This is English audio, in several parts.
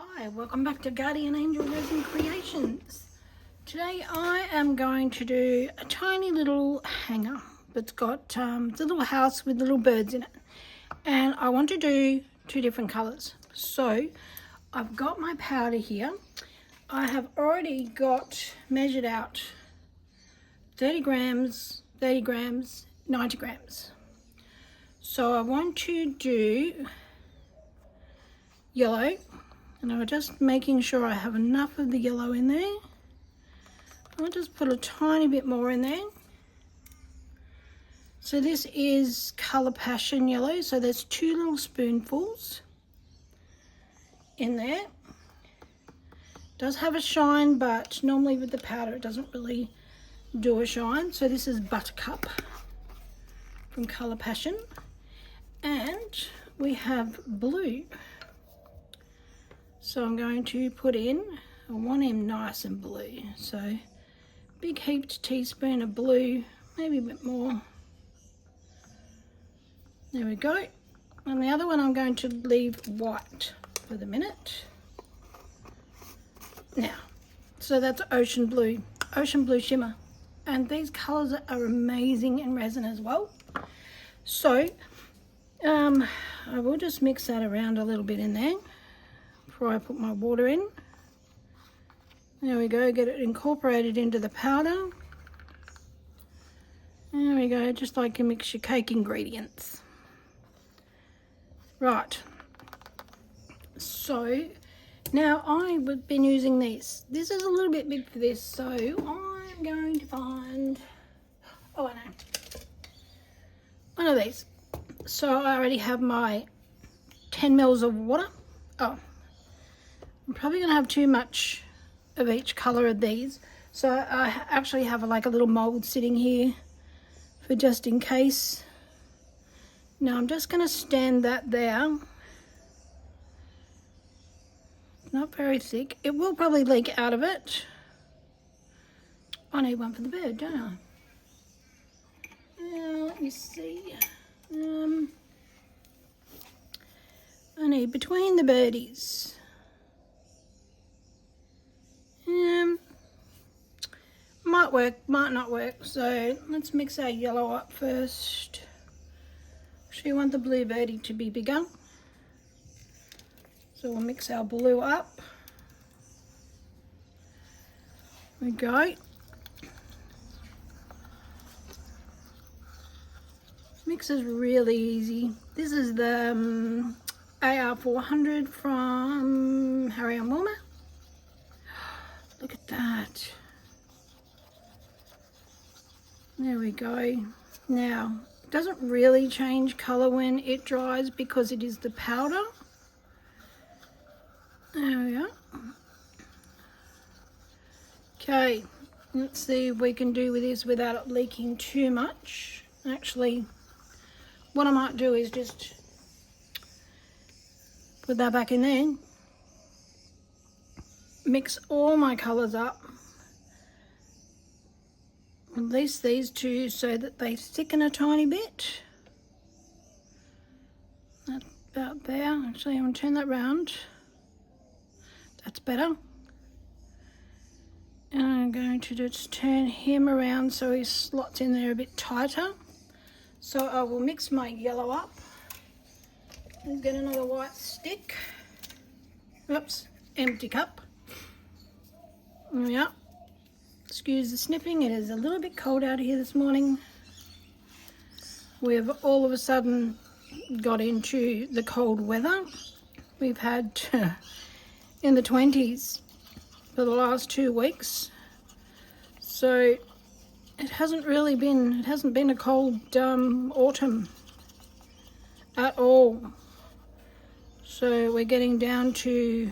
Hi, welcome back to Guardian Angel Resin Creations. Today I am going to do a tiny little hanger that's got it's a little house with little birds in it, and I want to do two different colours. So I've got my powder here. I have already got measured out 30 grams, 30 grams, 90 grams. So I want to do yellow, and I'm just making sure I have enough of the yellow in there. I'll just put a tiny bit more in there. So this is Colour Passion yellow, so there's 2 little spoonfuls in there. Does have a shine, but normally with the powder it doesn't really do a shine. So this is Buttercup from Colour Passion, and we have blue. So I'm going to put in, I want him nice and blue, so big heaped teaspoon of blue, maybe a bit more. There we go. And the other one I'm going to leave white for the minute. Now, so that's ocean blue shimmer. And these colours are amazing in resin as well. So I will just mix that around a little bit in there before I put my water in. There we go, get it incorporated into the powder. There we go, just like you mix your cake ingredients. Right, so now I've been using this. This is a little bit big for this, so I'm going to find, oh I know, one of these. So I already have my 10 mils of water. Oh, I'm probably going to have too much of each colour of these. So I actually have like a little mould sitting here for just in case. Now I'm just going to stand that there. Not very thick. It will probably leak out of it. I need one for the bird, don't I? Let me see. I need between the birdies. Might work, might not work. So let's mix our yellow up first. Actually, I want the blue birdie to be bigger. So we'll mix our blue up. There we go. Mix is really easy. This is the AR400 from Harry and Wilma. Look at that. There we go. Now, it doesn't really change colour when it dries because it is the powder. There we go. Okay, let's see if we can do with this without it leaking too much. Actually, what I might do is just put that back in there. Mix all my colours up. At least these two so that they thicken a tiny bit. That's about there. Actually, I'm going to turn that round. That's better. And I'm going to just turn him around so he slots in there a bit tighter. So I will mix my yellow up and get another white stick. Oops, empty cup. There we are. Excuse the snipping, it is a little bit cold out here this morning. We've all of a sudden got into the cold weather. We've had in the 20s for the last 2 weeks. So it hasn't been a cold autumn at all. So we're getting down to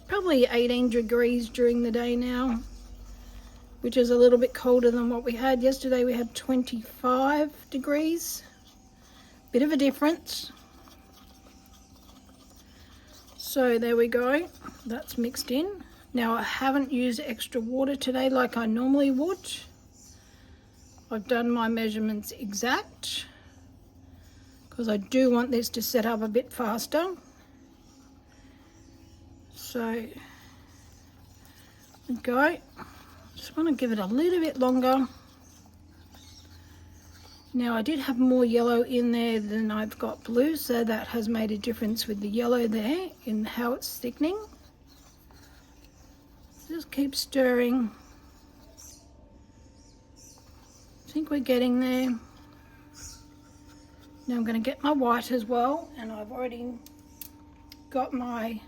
probably 18 degrees during the day now, which is a little bit colder than what we had yesterday. We had 25 degrees, bit of a difference. So there we go, that's mixed in. Now I haven't used extra water today like I normally would. I've done my measurements exact because I do want this to set up a bit faster. So we go. Just want to give it a little bit longer. Now I did have more yellow in there than I've got blue, so that has made a difference with the yellow there in how it's thickening. Just keep stirring. I think we're getting there. Now I'm going to get my white as well, and I've already got my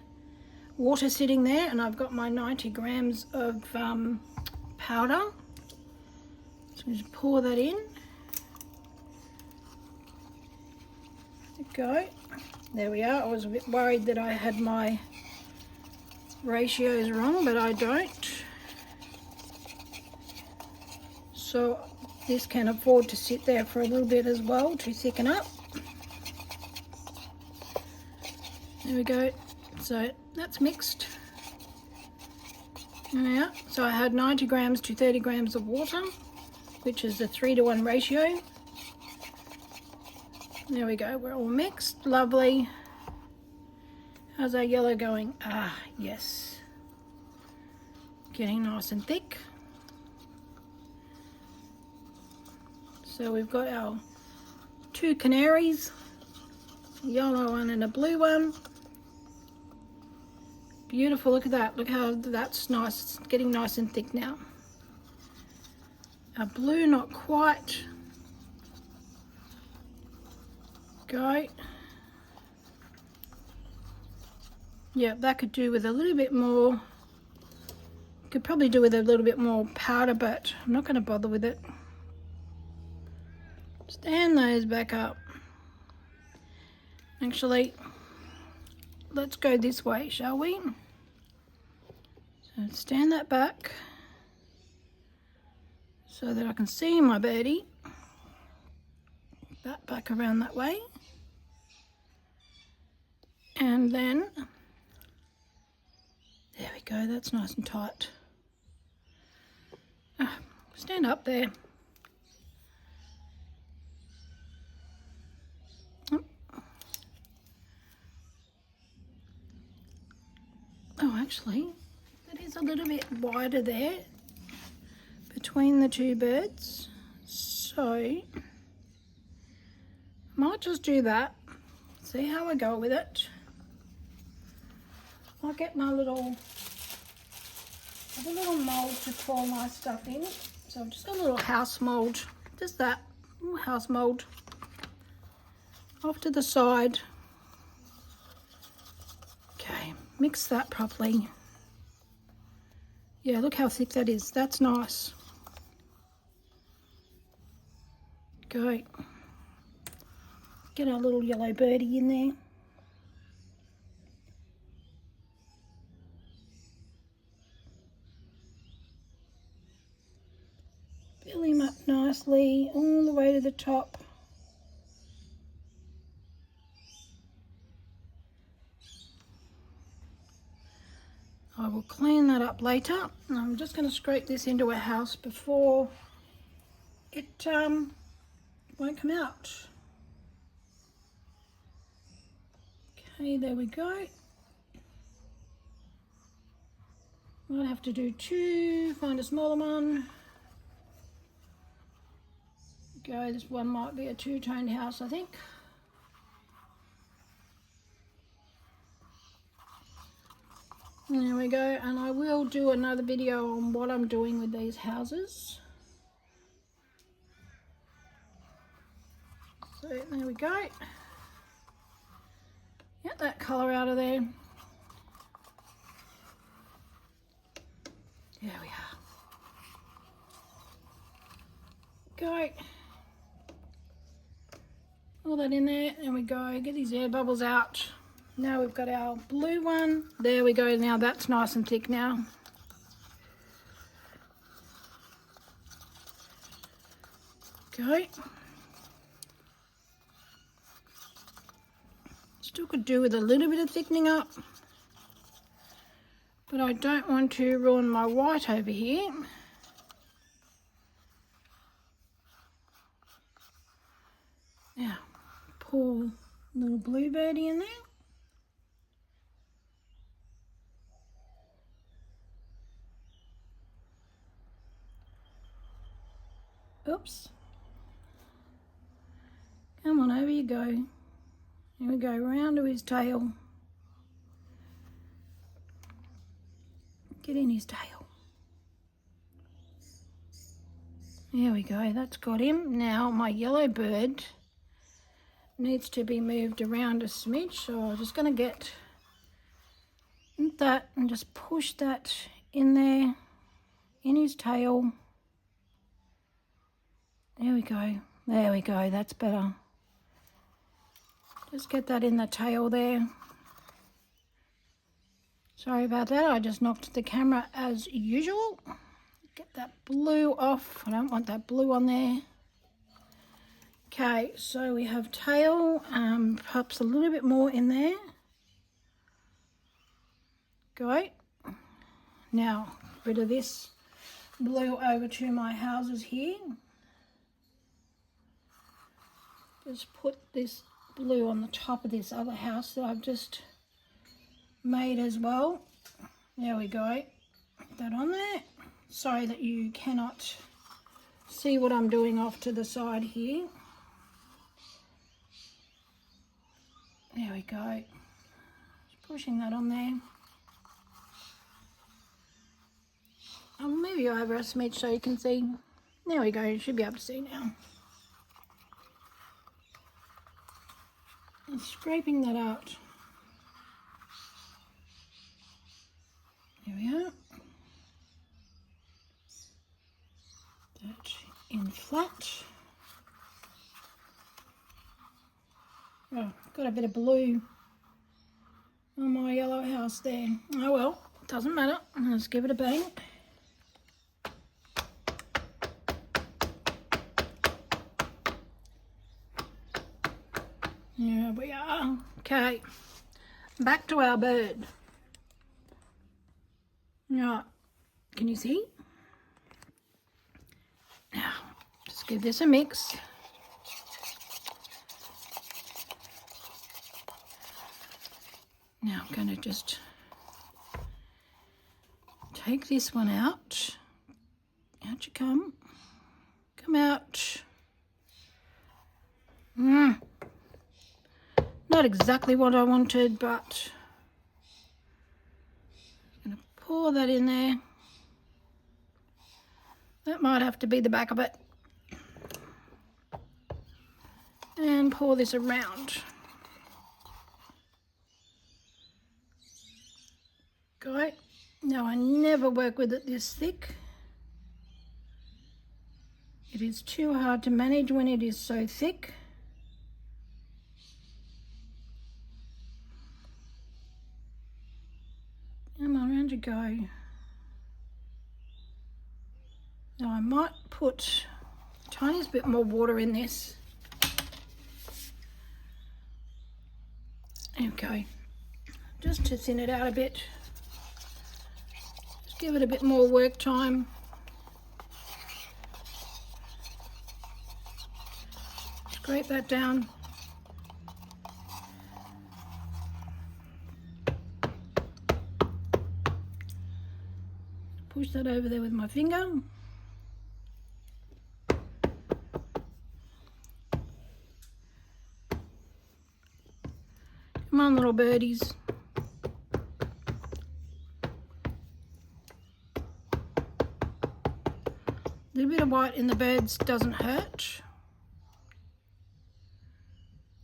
water sitting there, and I've got my 90 grams of powder. So just pour that in. Go. There we are. I was a bit worried that I had my ratios wrong, but I don't. So this can afford to sit there for a little bit as well to thicken up. There we go. So that's mixed. Yeah. So I had 90 grams to 30 grams of water, which is a 3-to-1 ratio. There we go, we're all mixed, lovely. How's our yellow going? Ah, yes. Getting nice and thick. So we've got our 2 canaries, a yellow one and a blue one. Beautiful, look at that, look how that's nice, it's getting nice and thick now. Our blue, not quite. Go. Yeah, that could do with a little bit more. Could probably do with a little bit more powder, but I'm not going to bother with it. Stand those back up. Actually, let's go this way, shall we? So stand that back so that I can see my birdie. That back around that way. And then, there we go, that's nice and tight. Stand up there. Oh, actually, that is a little bit wider there between the 2 birds. So, I might just do that, see how I go with it. I'll get my little mould to pour my stuff in. So I've just got a little house mould, just that, little house mould off to the side. Okay, mix that properly. Yeah, look how thick that is, that's nice. Go. Get our little yellow birdie in there. Fill him up nicely all the way to the top. I will clean that up later. I'm just going to scrape this into a house before it won't come out. Okay, there we go. Might have to do 2, find a smaller one. Go, this one might be a 2-toned house, I think. There we go, and I will do another video on what I'm doing with these houses. So there we go. Get that colour out of there. There we are. Go. All that in there, and we go. Get these air bubbles out. Now we've got our blue one. There we go. Now that's nice and thick now. Go. Still could do with a little bit of thickening up, but I don't want to ruin my white over here. Now, pour a little blue birdie in there. Oops. Come on, over you go. Here we go, round to his tail. Get in his tail. There we go, that's got him. Now my yellow bird needs to be moved around a smidge, so I'm just going to get that and just push that in there, in his tail. There we go, that's better. Just get that in the tail there. Sorry about that, I just knocked the camera as usual. Get that blue off, I don't want that blue on there. Okay, so we have tail, perhaps a little bit more in there. Go. Now, rid of this blue over to my houses here. Just put this blue on the top of this other house that I've just made as well. There we go. Put that on there. Sorry that you cannot see what I'm doing off to the side here. There we go. Just pushing that on there. I'll move you over a smidge so you can see. There we go, you should be able to see now. And scraping that out. There we are. That in flat. Oh, got a bit of blue on my yellow house there. Oh well, doesn't matter. Let's give it a bang. Here we are. Okay, back to our bird. Right, can you see? Now, just give this a mix. Now I'm going to just take this one out. Out you come. Come out. Not exactly what I wanted, but I'm going to pour that in there. That might have to be the back of it. And pour this around. Go. Now I never work with it this thick. It is too hard to manage when it is so thick. Come on, round you go. Now I might put a tiny bit more water in this. There we go. Just to thin it out a bit. Just give it a bit more work time. Scrape that down. Push that over there with my finger. Come on, little birdies. A little bit of white in the birds doesn't hurt.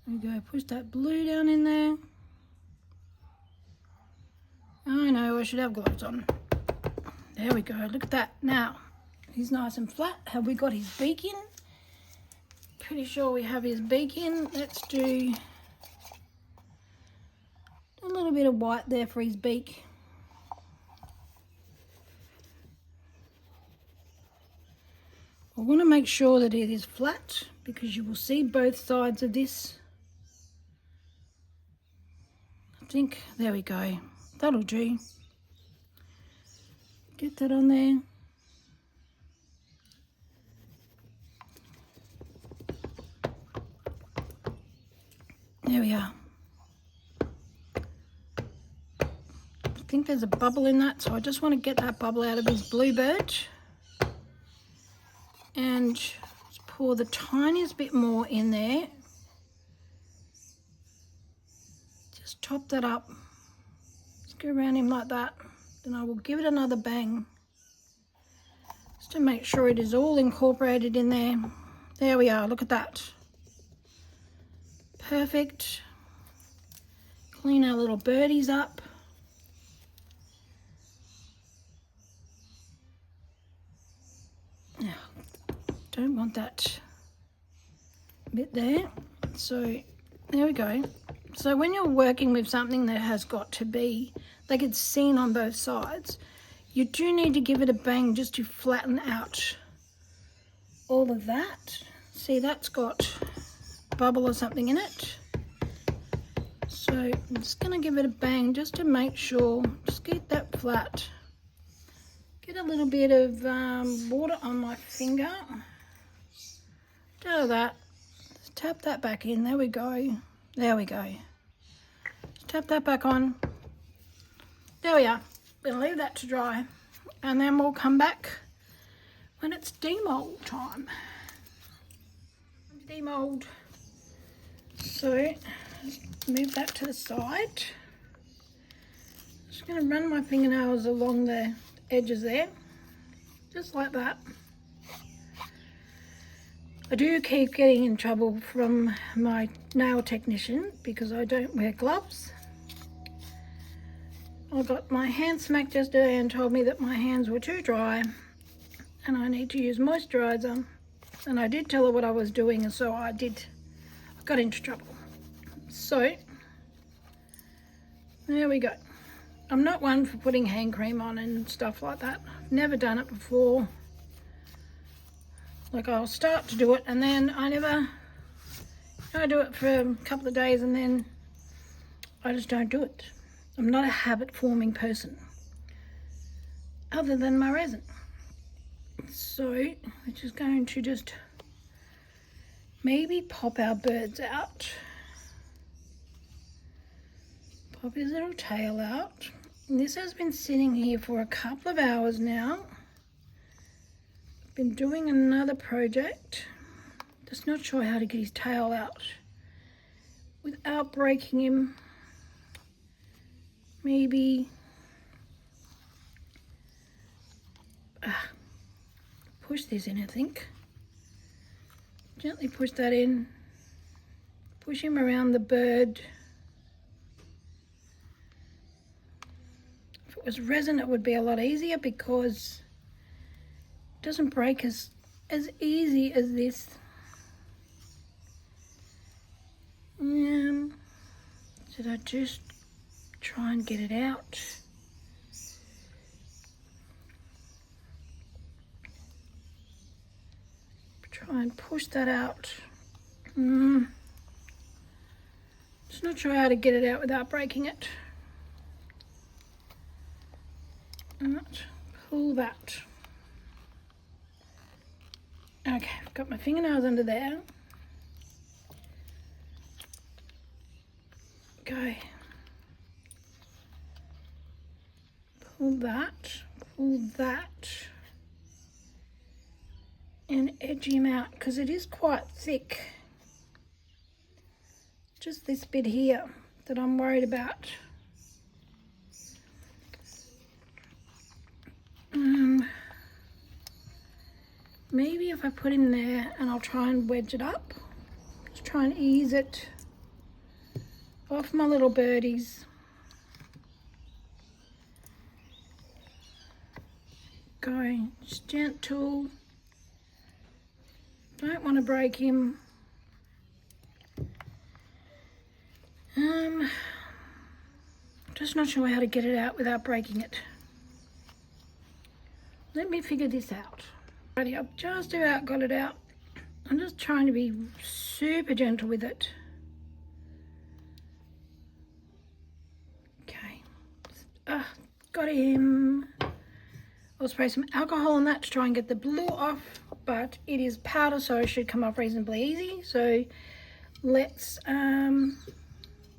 There we go, push that blue down in there. I know, I should have gloves on. There we go, look at that. Now, he's nice and flat. Have we got his beak in? Pretty sure we have his beak in. Let's do a little bit of white there for his beak. I want to make sure that it is flat because you will see both sides of this. I think, there we go. That'll do. Get that on there. There we are. I think there's a bubble in that, so I just want to get that bubble out of his bluebird. and just pour the tiniest bit more in there. Just top that up. Just go around him like that. Then I will give it another bang just to make sure it is all incorporated in there. There we are, look at that. Perfect. Clean our little birdies up. Now, don't want that bit there. So there we go. So when you're working with something that has got to be, like it's seen on both sides, you do need to give it a bang just to flatten out all of that. See, that's got bubble or something in it. So I'm just going to give it a bang just to make sure, just get that flat. Get a little bit of water on my finger. Do that. Just tap that back in. There we go. There we go. Just tap that back on. There we are. We'll leave that to dry. And then we'll come back when it's demold time. Demold. So just move that to the side. Just going to run my fingernails along the edges there, just like that. I do keep getting in trouble from my nail technician because I don't wear gloves. I got my hand smacked yesterday and told me that my hands were too dry and I need to use moisturizer, and I did tell her what I was doing, and so I did. I got into trouble. So there we go. I'm not one for putting hand cream on and stuff like that. I've never done it before. Like, I'll start to do it and then I do it for a couple of days and then I just don't do it. I'm not a habit forming person other than my resin. So we're just going to just maybe pop our birds out. Pop his little tail out. And this has been sitting here for a couple of hours now. I've been doing another project. Just not sure how to get his tail out without breaking him. Maybe push this in, I think. Gently push that in. Push him around the bird. If it was resin, it would be a lot easier because it doesn't break as easy as this. Should I just try and get it out? Try and push that out. Just not sure how to get it out without breaking it. Right, pull that. Okay, I've got my fingernails under there. Okay. Pull that, and edge him out because it is quite thick. Just this bit here that I'm worried about. Maybe if I put him there and I'll try and wedge it up. Just try and ease it off my little birdies. Going just gentle. Don't want to break him. Just not sure how to get it out without breaking it. Let me figure this out. Alrighty, I've just about got it out. I'm just trying to be super gentle with it. Okay. Got him. I'll spray some alcohol on that to try and get the blue off, but it is powder, so it should come off reasonably easy. So let's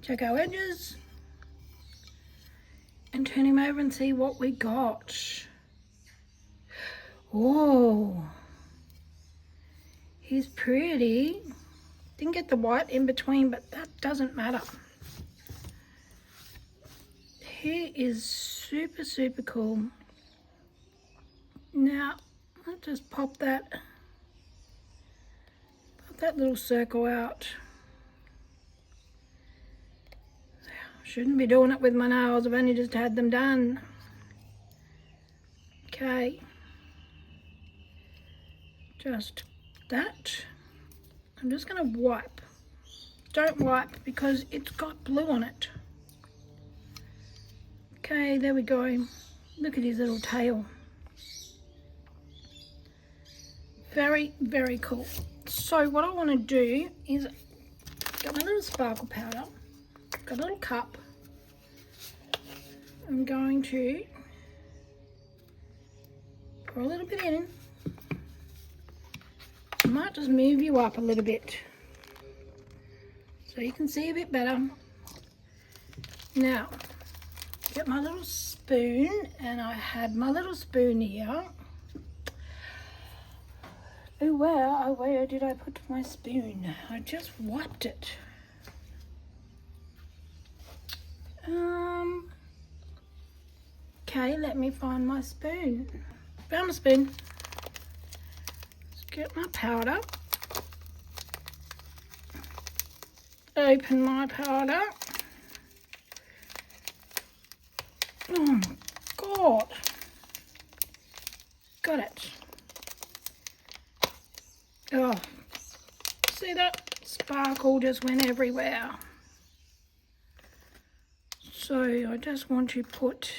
check our edges and turn him over and see what we got. Oh, He's pretty. Didn't get the white in between, but that doesn't matter. He is super, super cool. Now, I'll just pop that little circle out. Shouldn't be doing it with my nails. I've only just had them done. Okay. Just that. I'm just going to wipe. Don't wipe because it's got blue on it. Okay, there we go. Look at his little tail. Very, very cool. So what I want to do is, got my little sparkle powder, got a little cup. I'm going to pour a little bit in. I might just move you up a little bit so you can see a bit better. Now, get my little spoon, and I had my little spoon here. Oh, where did I put my spoon? I just wiped it. Okay, let me find my spoon. Found my spoon. Let's get my powder. Open my powder. Oh my God. Got it. Oh, see that? Sparkle just went everywhere. So I just want to put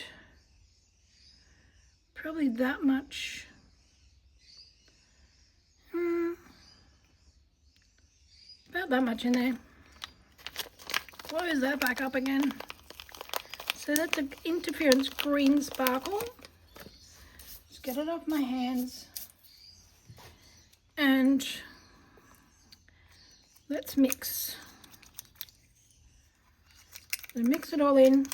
probably that much. About that much in there. Close that back up again. So that's an interference green sparkle. Just get it off my hands. And let's mix. So mix it all in.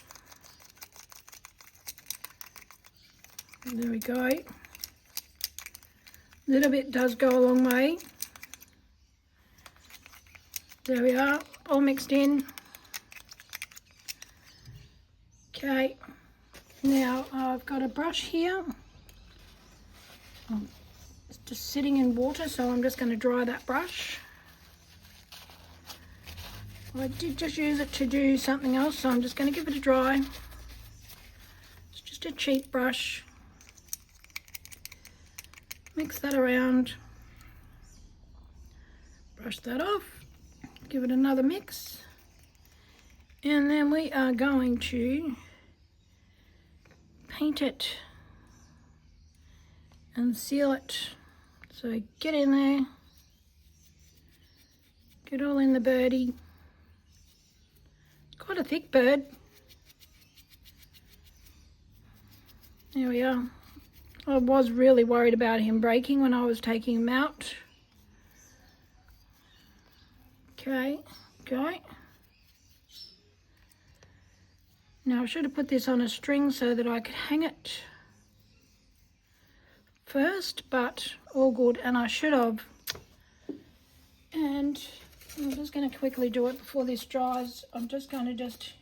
There we go. A little bit does go a long way. There we are, all mixed in. Okay, now I've got a brush here. It's just sitting in water, so I'm just going to dry that brush. I did just use it to do something else, so I'm just going to give it a dry. It's just a cheap brush. Mix that around. Brush that off. Give it another mix. And then we are going to paint it and seal it. So get in there. Get all in the birdie. Quite a thick bird. There we are. I was really worried about him breaking when I was taking him out. Okay, go. Now I should have put this on a string so that I could hang it first, but all good, and I should have. And I'm just going to quickly do it before this dries. I'm just going to just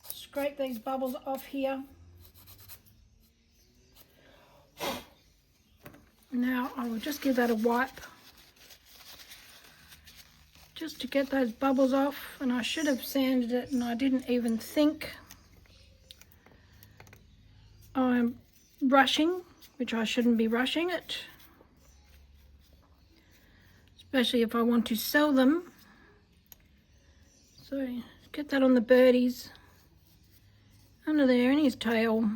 scrape these bubbles off here. Now I will just give that a wipe just to get those bubbles off, and I should have sanded it and I didn't even think. I'm rushing, which I shouldn't be rushing it, especially if I want to sell them. So get that on the birdies, under there in his tail,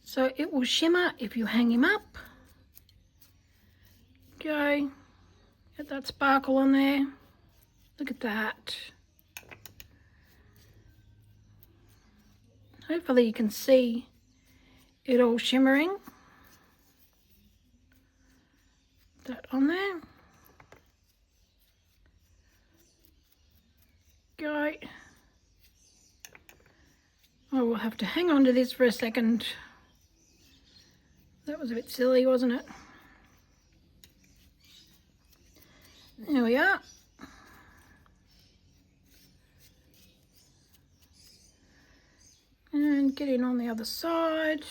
so it will shimmer if you hang him up. Go. Get that sparkle on there. Look at that. Hopefully you can see it all shimmering. That on there. Go. I will have to hang on to this for a second. That was a bit silly, wasn't it? There we are. And get in on the other side.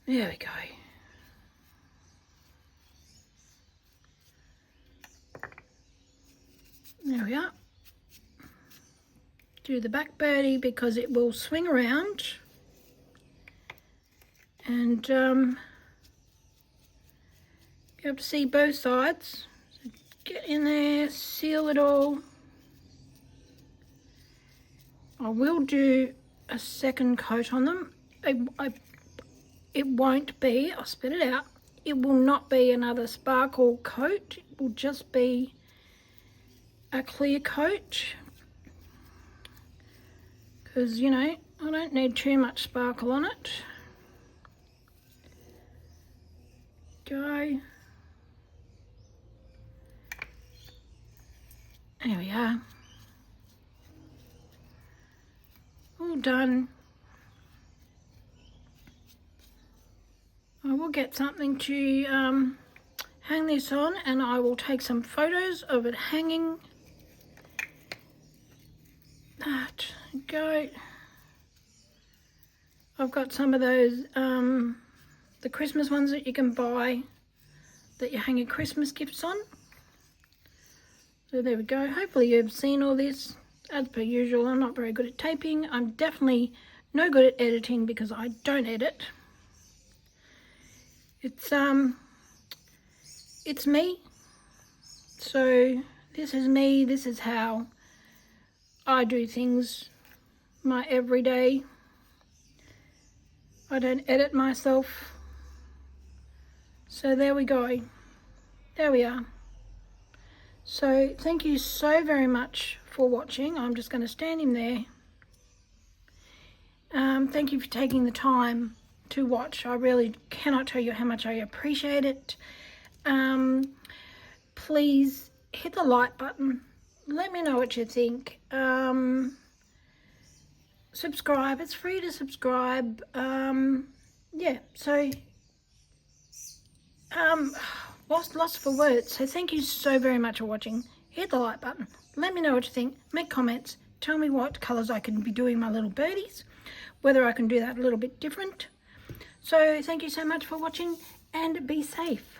There we go. There we are. Do the back birdie because it will swing around. And be able to see both sides. So get in there, seal it all. I will do a second coat on them. It won't be, I'll spit it out, it will not be another sparkle coat. It will just be a clear coat. Because, you know, I don't need too much sparkle on it. Go. There we are. All done. I will get something to hang this on, and I will take some photos of it hanging. That go. I've got some of those the Christmas ones that you can buy that you hang your Christmas gifts on. So there we go. Hopefully you've seen all this. As per usual, I'm not very good at taping. I'm definitely no good at editing because I don't edit. It's me. So this is me. This is how I do things, my everyday. I don't edit myself. So there we go. There we are. So thank you so very much for watching. I'm just going to stand him there. Thank you for taking the time to watch. I really cannot tell you how much I appreciate it. Please hit the like button. Let me know what you think. Subscribe. It's free to subscribe. Yeah, so lost for words. So thank you so very much for watching. Hit the like button. Let me know what you think. Make comments. Tell me what colours I can be doing my little birdies. Whether I can do that a little bit different. So thank you so much for watching and be safe.